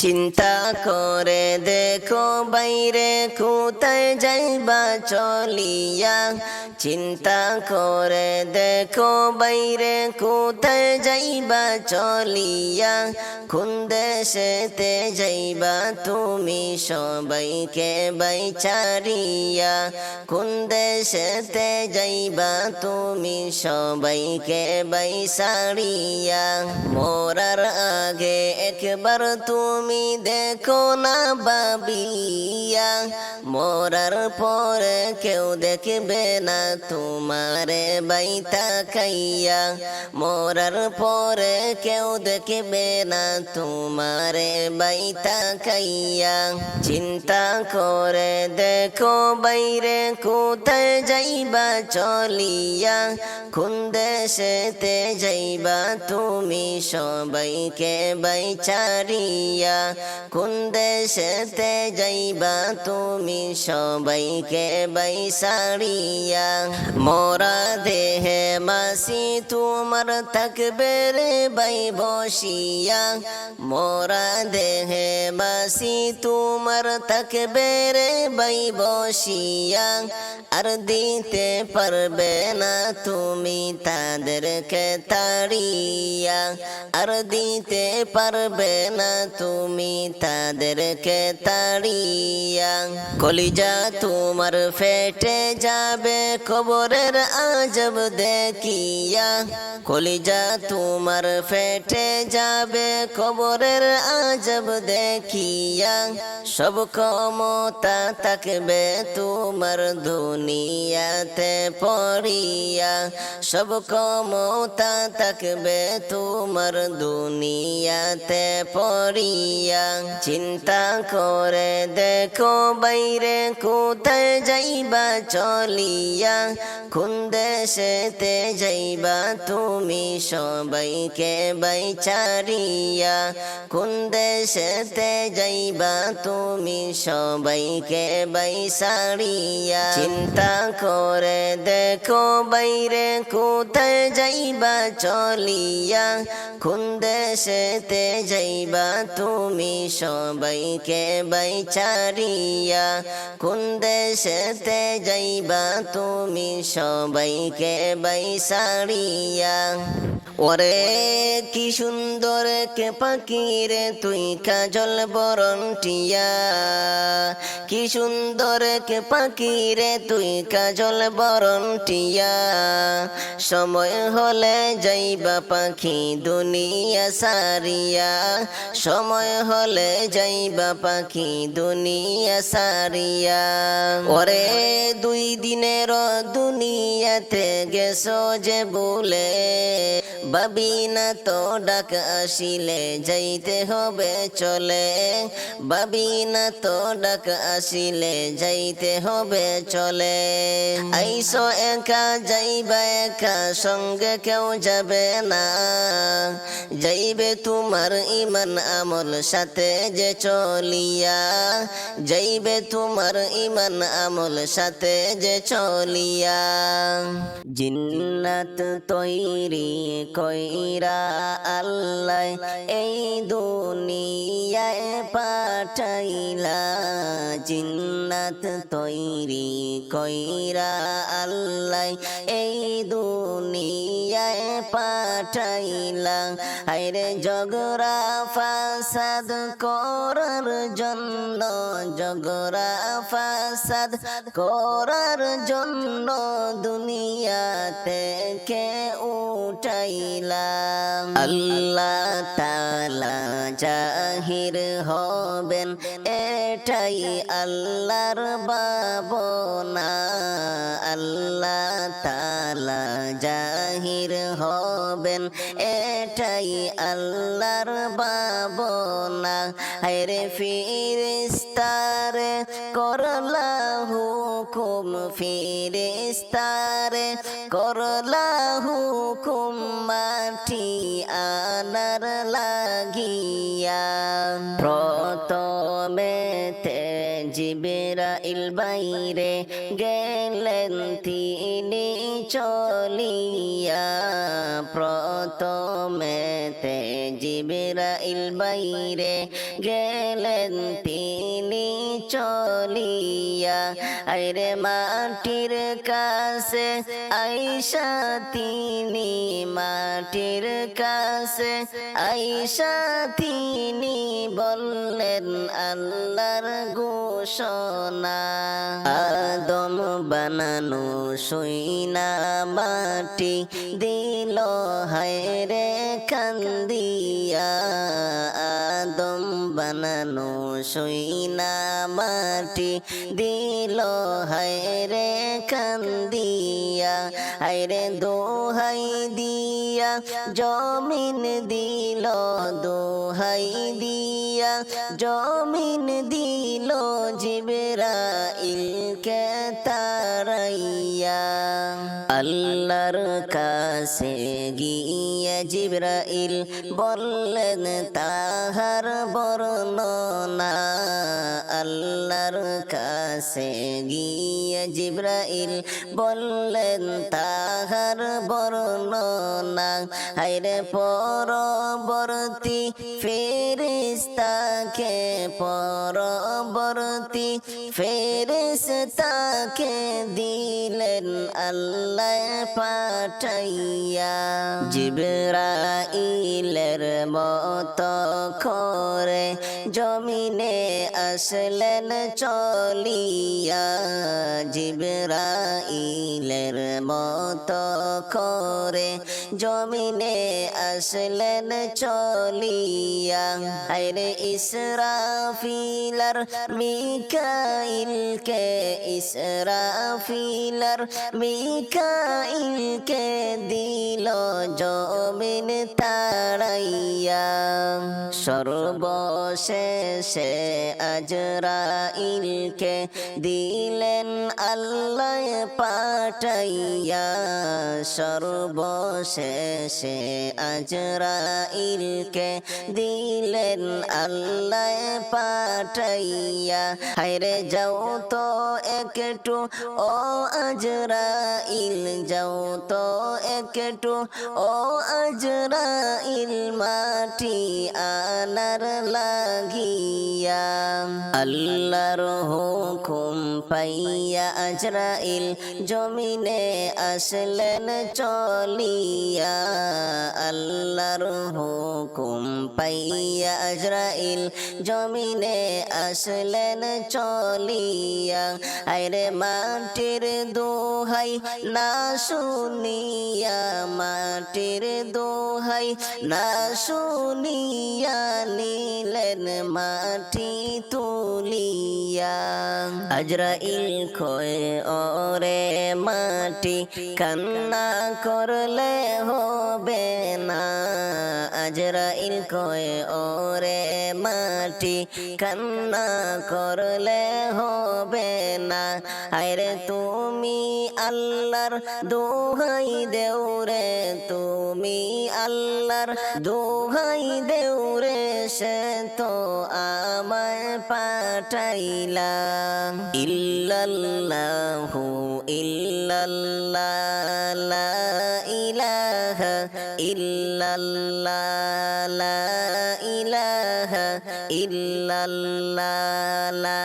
চিন্তা করে দেখো বাইরে কোথায় যাইবা চলিয়া, চিন্তা করে দেখো বাইরে কোথায় যাইবা চলিয়া, কোন দেশেতে যাইবা তুমি সবাইকে বাইচারিয়া, কোন দেশেতে যাইবা তুমি সবাইকে বাইসারিয়া। মরার আগে একবার তুমি দেখো না ভাবিয়া, মরার পরে কেউ দেখবে না তোমারে বাইতা খাইয়া, মরার পরে কেউ দেখবে না তোমারে বাইতা খাইয়া। চিন্তা করে দেখো বাইরে কোথায় যাইবা চলিয়া, কোন দেশেতে যাইবা তুমি সবাইকে বাইচারিয়া, কোন দেশেতে যাইবা তুমি সবাইকে বাইসারিয়া। মোরা দেহে মাসি তোমার থাকবে রে বাই বসিয়া, মোরা দেহে মাসি তোমার থাকবে রে বাই বসিয়া, আর দিতে পারবে না তুমি তাদেরকে তাড়িয়া, আর দিতে পারবে না তুমি তাদেরকে তাড়িয়া। কলিজা তোমার ফেটে যাবে কবরের আজব দেখিয়া, কলিজা তোমার ফেটে যাবে কবরের আজব দেখিয়া, সব ক্ষমতা থাকবে তোমার দুনিয়াতে পড়িয়া, সব ক্ষমতা থাকবে তোমার দুনিয়াতে পড়িয়া। চিন্তা করে দেখো বাইরে কোথায় যাইবা চলিয়া, কোন দেশেতে যাইবা তুমি সবাইকে বাইচারিয়া, কোন দেশেতে যাইবা তুমি সবাইকে বাইসারিয়া। চিন্তা করে দেখো বাইরে কোথায় যাইবা চলিয়া, কোন দেশেতে যাইবা তুমি সবাইকে বাইচারিয়া, কোন দেশেতে যাইবা তুমি সবাইকে বাইসারিয়া। ওরে কি সুন্দর কে পাখিরে তুই কাজল বরণটিয়া, কি সুন্দর কে পাখিরে তুই কাজল বরণটিয়া, সময় হলে যাইবা পাখি দুনিয়া সারিয়া, সময় হলে যাইবা পাখি দুনিয়া সারিয়া। ওরে দুই দিনের দুনিয়াতে গেছো যে বলে, ভাবি না তো ডাক আসিলে যাইতে হবে চলে, ভাবি না তো ডাক আসিলে যাইতে হবে চলে। আইসো একা যাইবা একা সঙ্গে কেউ যাবে না, যাইবে তোমার ইমান আমল সাথে যে চলিয়া, যাইবে তোমার ইমান আমল সাথে যে চলিয়া। জিন্নাত তৈরি কইরা আল্লাহ এই দুনিয়ায় পাঠাইলা, জিন্নাত তৈরি কইরা আল্লাহ এই দুনিয়ায় পাঠাইলা। হায়রে জগরা ফাসাদ করার জন্য, জগরা ফাসাদ করার জন্য দুনিয়াতে কে উঠাইলাম। আল্লাহ তাআলা জাহির হবেন এটাই আল্লাহর ভাবনা, আল্লাহ তাআলা জাহির হবেন এটাই আল্লাহর ভাবনা। হায়রে ফিরিস্তারে করলা হুকুম, ফিরিস্তারে করলা হুকুম মাটি আনার লাগিয়া। প্রথমেতে জিবরাইল বাইরে গেলেন তিনি চলিয়া, প্রথমেতে জিবরাইল বাইরে গেলেন তিনি চলিয়া, আইরে মাটির কাছে আইসা তিনি, মাটির কাছে আইসা তিনি বললেন আল্লাহর ঘোষণা। আদম বানানো সইনা মাটি দিল হায়রে কান্দিয়া, আদম বানানো সইনা মাটি দিল হায়রে কান্দিয়া, হায়রে দোহাই দিয়া জমিন দিল, দোহাই দিয়া জমিন দিল জিবরাইলকে তারাইয়া। আল্লাহর কাছে গিয়ে জিবরাইল বললেন তাহার বর্ণনা, আল্লাহর কাছে গিয়ে জিবরাইল বললেন তাহার বর্ণনা, হায়রে পরবর্তী ফেরেশতাকে, পরবর্তী ফেরেশতাকে দিলেন আল্লাহ পাঠাইয়া। জিবরাইলের মতো করে জমিনে আসলেন চলিয়া, জিবরাইলের মতো করে জমিনে আসলেন চলিয়া, হায়রে ইসরাফিল আর মিকাইলকে, ইসরাফিল আর মিকাইলকে দিল জমিন তাড়াইয়া। সর্বশেষে আজরাইলকে দিলেন আল্লাহ পাঠাইয়া, সর্বশেষে আজরাইলকে দিলেন আল্লাহ পাঠাইয়া, হায়রে যাও তো একটু ও আজরাইল, যাও তো একটু ও আজরাইল মাটি আনার লাগিয়া। আল্লাহর হুকুম পাইয়া আজরাইল জমিনে আসলেন চলিয়া, আল্লাহর হুকুম পাইয়া আজরাইল জমিনে আসলেন চলিয়া, আইরে মাটির দোহাই না শুনিয়া, মাটির দোহাই না শুনিয়া নিলেন মাটি তুলিয়া। আজরাইল কয় ওরে মাটি কান্না করলে হবে না, আজরাইল কয় ওরে মাটি কান্না করলে হবে না, আরে তুমি আল্লাহর দোহাই দেও রে, তুমি আল্লাহর দোহাই দেও রে, সে তো আমায় পাঠাইলা। ইল্লাল্লাহু ইল্লাল্লাহ লা ইলাহা ইল্লাল্লাহ লা ইলাহা ইল্লাল্লাহ লা